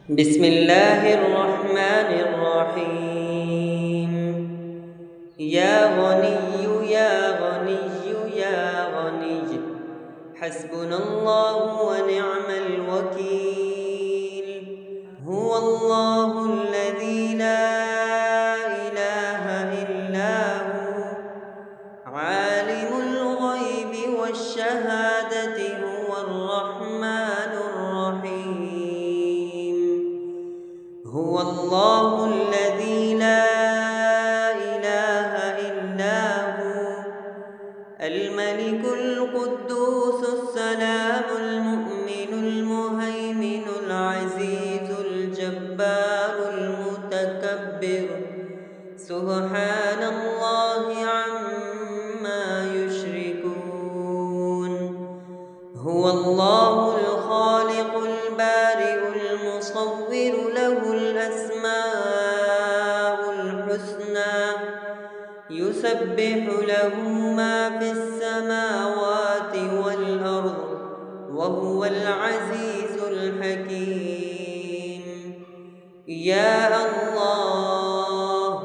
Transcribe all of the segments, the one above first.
بسم الله الرحمن الرحيم. يا غني يا غني يا غني، حسبنا الله ونعم الوكيل. هو الله الذي لا إله إلا هو، عالم الغيب والشهادة، هو الرحمن الرحيم. هو الله الذي لا إله إلا هو، الملك القدوس السلام المؤمن المهيمن العزيز الجبار المتكبر، سبحان الله عما يشركون. هو الله الخالق البارئ المصور، له الأسماء الحسنى، يسبح له ما في السماوات والأرض، وهو العزيز الحكيم. يا الله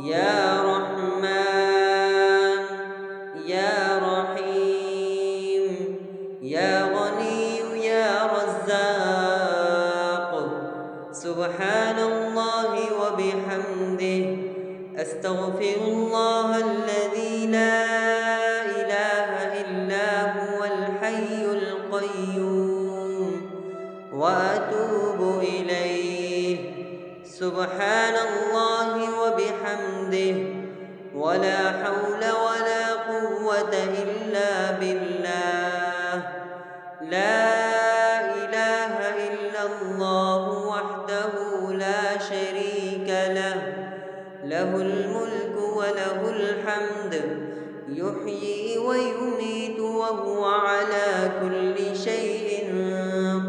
يا رحمن يا رحيم، يا غني يا رزاق، سبحان الله وبحمده، أستغفر الله الذي لا إله إلا هو الحي القيوم، وأتوب إليه. سبحان الله وبحمده، ولا حول ولا قوة إلا بالله. لا إله إلا الله وحده لا شريك له، له الملك وله الحمد، يحيي ويميت وهو على كل شيء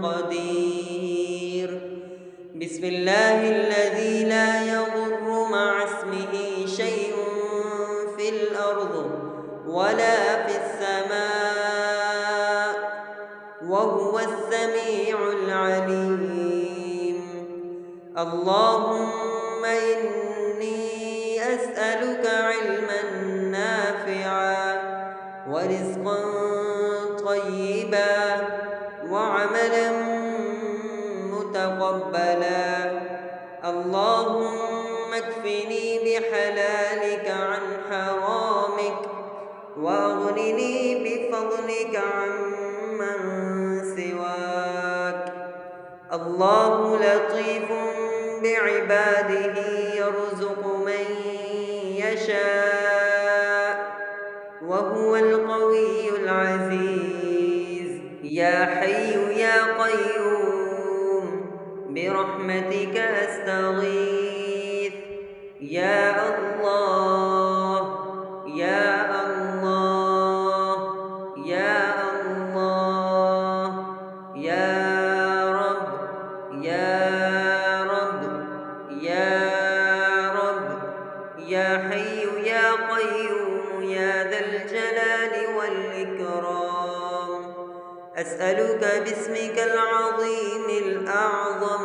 قدير. بسم الله الذي لا يضر مع اسمه شيء في الأرض ولا في السماء، وهو السميع العليم. اللهم إني أسألك علما نافعا، ورزقا طيبا، وعملا متقبلا. اللهم اكفني بحلالك عن حرامك، وأغنني بفضلك عمن سواك. الله لطيف بعباده، يرزق من يشاء، وهو القوي العزيز. يا حي يا قيوم، برحمتك أستغيث. يا الله يا الله يا الله، يا رب يا رب يا رب، يا حي يا قيوم يا ذا الجلال والإكرام. أسألك باسمك العظيم الأعظم